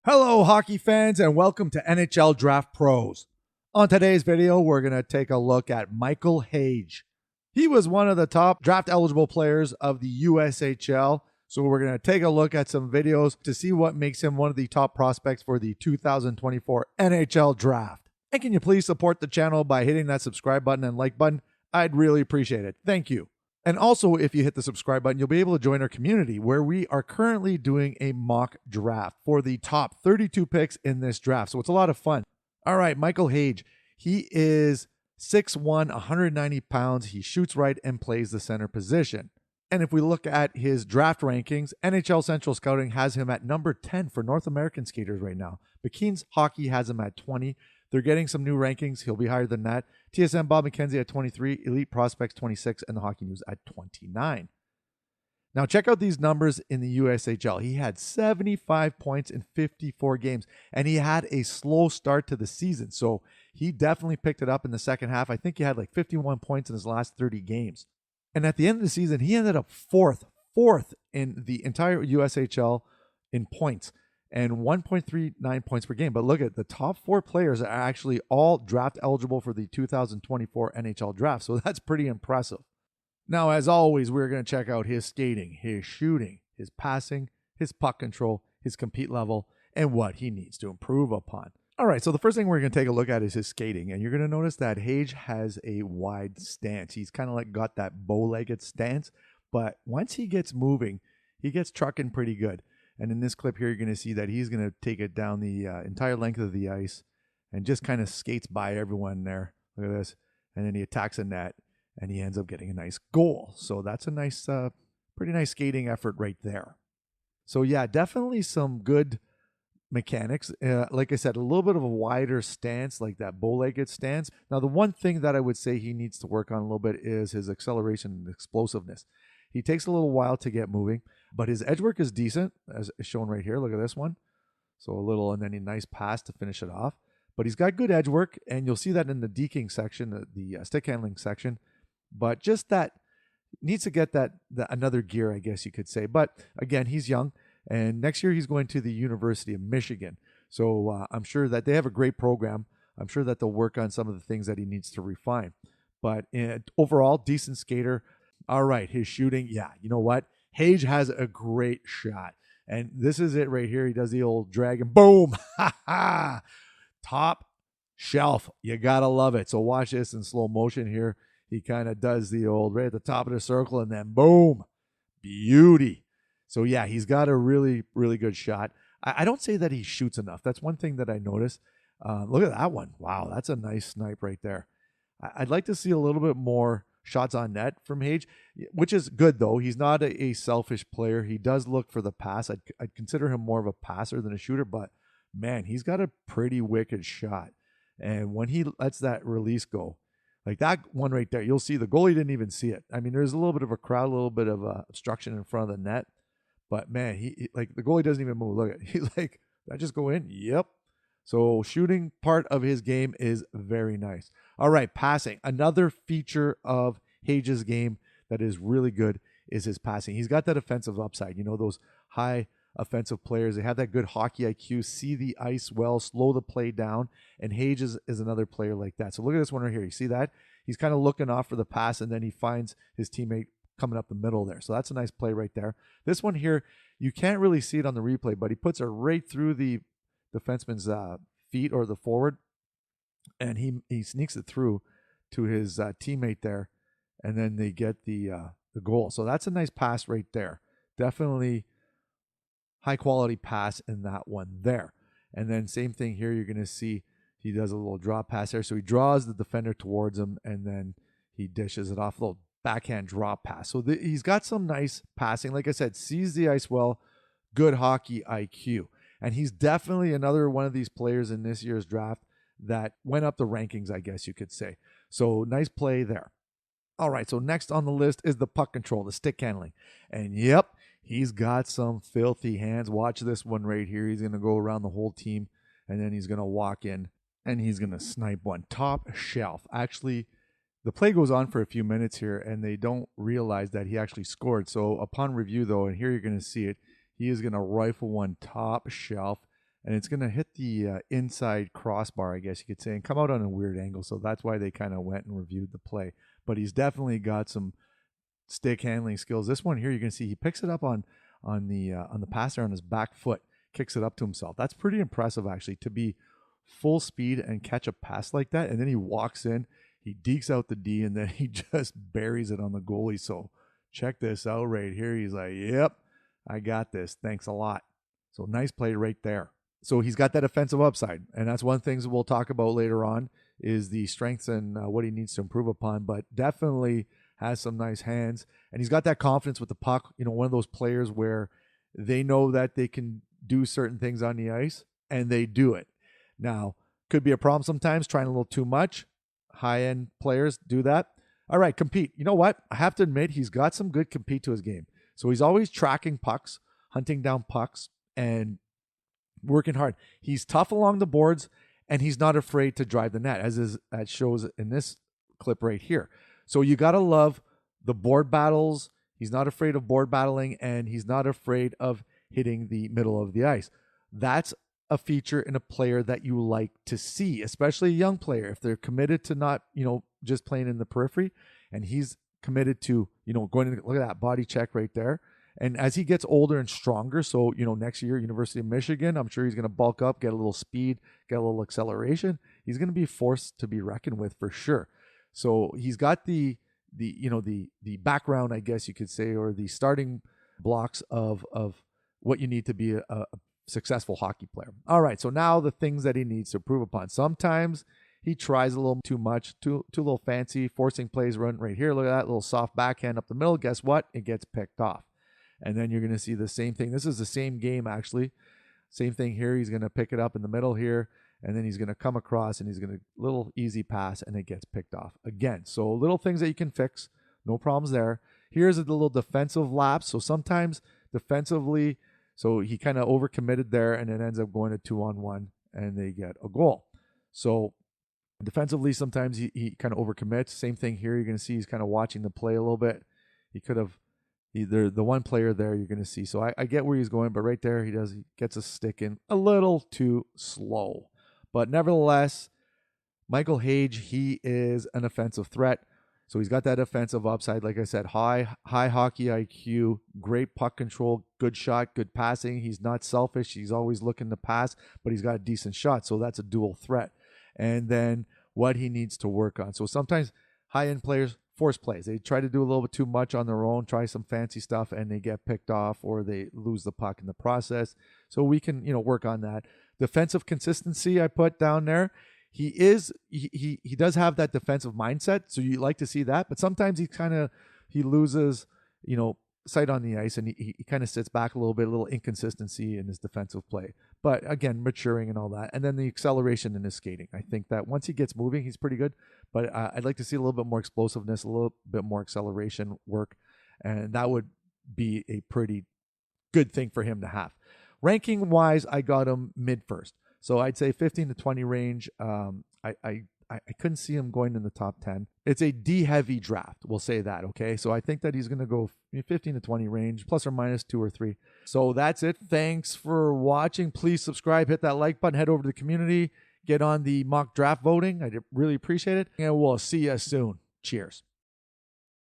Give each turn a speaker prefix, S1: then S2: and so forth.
S1: Hello, hockey fans, and welcome to NHL Draft Pros. On today's video, we're going to take a look at Michael Hage. He was one of the top draft-eligible players of the USHL, so we're going to take a look at some videos to see what makes him one of the top prospects for the 2024 NHL Draft. And can you please support the channel by hitting that subscribe button and like button? I'd really appreciate it. Thank you. And also, if you hit the subscribe button, you'll be able to join our community where we are currently doing a mock draft for the top 32 picks in this draft. So it's a lot of fun. All right, Michael Hage. He is 6'1", 190 pounds. He shoots right and plays the center position. And if we look at his draft rankings, NHL Central Scouting has him at number 10 for North American skaters right now. McKeen's Hockey has him at 20. They're getting some new rankings. He'll be higher than that. TSN Bob McKenzie at 23, Elite Prospects 26, and the Hockey News at 29. Now check out these numbers in the USHL. He had 75 points in 54 games, and he had a slow start to the season. So he definitely picked it up in the second half. I think he had like 51 points in his last 30 games. And at the end of the season, he ended up fourth in the entire USHL in points and 1.39 points per game. But look at the top four players are actually all draft eligible for the 2024 NHL draft. So that's pretty impressive. Now, as always, we're going to check out his skating, his shooting, his passing, his puck control, his compete level, and what he needs to improve upon. All right, so the first thing we're going to take a look at is his skating, and you're going to notice that Hage has a wide stance. He's kind of like got that bow-legged stance, but once he gets moving, he gets trucking pretty good. And in this clip here, you're going to see that he's going to take it down the entire length of the ice and just kind of skates by everyone there. Look at this. And then he attacks a net, and he ends up getting a nice goal. So that's a nice, pretty nice skating effort right there. So yeah, definitely some good mechanics. Like I said, a little bit of a wider stance, like that bow-legged stance. Now, the one thing that I would say he needs to work on a little bit is his acceleration and explosiveness. He takes a little while to get moving, but his edge work is decent, as shown right here. Look at this one. So a little, and then a nice pass to finish it off. But he's got good edge work, and you'll see that in the deking section, the stick handling section. But just that, needs to get that another gear, I guess you could say. But again, he's young, and next year he's going to the University of Michigan. So I'm sure that they have a great program. I'm sure that they'll work on some of the things that he needs to refine. But overall, decent skater. All right, his shooting, yeah, you know what? Hage has a great shot. And this is it right here. He does the old dragon. Boom! Ha ha! Top shelf. You got to love it. So watch this in slow motion here. He kind of does the old right at the top of the circle, and then boom, beauty. So yeah, he's got a really, really good shot. I don't say that he shoots enough. That's one thing that I noticed. Look at that one. Wow, that's a nice snipe right there. I'd like to see a little bit more shots on net from Hage, which is good though. He's not a selfish player. He does look for the pass. I'd consider him more of a passer than a shooter, but man, he's got a pretty wicked shot. And when he lets that release go, like that one right there, you'll see the goalie didn't even see it. I mean, there's a little bit of a crowd, a little bit of obstruction in front of the net, but man, he like the goalie doesn't even move. Look at, he's like, did I just go in? Yep. So shooting part of his game is very nice. All right, passing. Another feature of Hage's game that is really good is his passing. He's got that offensive upside. You know, those high offensive players, they have that good hockey IQ, see the ice well, slow the play down, and Hage is another player like that. So look at this one right here. You see that? He's kind of looking off for the pass, and then he finds his teammate coming up the middle there. So that's a nice play right there. This one here, you can't really see it on the replay, but he puts it right through the defenseman's feet or the forward, and he sneaks it through to his teammate there, and then they get the goal. So that's a nice pass right there. Definitely high quality pass in that one there. And then same thing here, you're going to see he does a little draw pass there. So he draws the defender towards him, and then he dishes it off, a little backhand draw pass. So he's got some nice passing. Like I said, sees the ice well, good hockey IQ. And he's definitely another one of these players in this year's draft that went up the rankings, I guess you could say. So nice play there. All right, so next on the list is the puck control, the stick handling. And yep, he's got some filthy hands. Watch this one right here. He's going to go around the whole team, and then he's going to walk in, and he's going to snipe one. Top shelf. Actually, the play goes on for a few minutes here, and they don't realize that he actually scored. So upon review, though, and here you're going to see it, he is going to rifle one top shelf, and it's going to hit the inside crossbar, I guess you could say, and come out on a weird angle. So that's why they kind of went and reviewed the play. But he's definitely got some stick handling skills. This one here, you're going to see he picks it up on the passer on his back foot, kicks it up to himself. That's pretty impressive, actually, to be full speed and catch a pass like that. And then he walks in, he dekes out the D, and then he just buries it on the goalie. So check this out right here. He's like, yep, I got this. Thanks a lot. So nice play right there. So he's got that offensive upside. And that's one of the things we'll talk about later on is the strengths and what he needs to improve upon. But definitely has some nice hands. And he's got that confidence with the puck. You know, one of those players where they know that they can do certain things on the ice, and they do it. Now, could be a problem sometimes, trying a little too much. High-end players do that. All right, compete. You know what? I have to admit, he's got some good compete to his game. So he's always tracking pucks, hunting down pucks, and working hard. He's tough along the boards, and he's not afraid to drive the net, as shows in this clip right here. So you got to love the board battles. He's not afraid of board battling, and he's not afraid of hitting the middle of the ice. That's a feature in a player that you like to see, especially a young player. If they're committed to not, just playing in the periphery, and he's committed to, going to look at that body check right there. And as he gets older and stronger, so, next year, University of Michigan, I'm sure he's going to bulk up, get a little speed, get a little acceleration. He's going to be forced to be reckoned with for sure. So he's got the background, I guess you could say, or the starting blocks of what you need to be a successful hockey player. All right, so now the things that he needs to improve upon. Sometimes he tries a little too much, too little fancy, forcing plays run right here. Look at that little soft backhand up the middle. Guess what? It gets picked off. And then you're going to see the same thing. This is the same game, actually. Same thing here. He's going to pick it up in the middle here, and then he's going to come across, and he's going to little easy pass, and it gets picked off again. So little things that you can fix. No problems there. Here's a little defensive lapse. So sometimes defensively, so he kind of overcommitted there, and it ends up going to 2-on-1, and they get a goal. So defensively, sometimes he kind of overcommits. Same thing here. You're going to see he's kind of watching the play a little bit. He could have either the one player there you're going to see. So I get where he's going, but right there he gets a stick in a little too slow. But nevertheless, Michael Hage, he is an offensive threat. So he's got that offensive upside. Like I said, high hockey IQ, great puck control, good shot, good passing. He's not selfish. He's always looking to pass, but he's got a decent shot. So that's a dual threat. And then what he needs to work on. So sometimes high-end players force plays. They try to do a little bit too much on their own, try some fancy stuff, and they get picked off or they lose the puck in the process. So we can, work on that. Defensive consistency I put down there. He does have that defensive mindset, so you like to see that. But sometimes he loses, sight on the ice, and he kind of sits back a little inconsistency in his defensive play. But again, maturing and all that, and then the acceleration in his skating. I think that once he gets moving, he's pretty good. But I'd like to see a little bit more explosiveness, a little bit more acceleration work, and that would be a pretty good thing for him to have. Ranking wise, I got him mid first. So I'd say 15 to 20 range. I couldn't see him going in the top 10. It's a D-heavy draft. We'll say that, okay? So I think that he's going to go 15 to 20 range, plus or minus 2 or 3. So that's it. Thanks for watching. Please subscribe, hit that like button, head over to the community, get on the mock draft voting. I really appreciate it. And we'll see you soon. Cheers.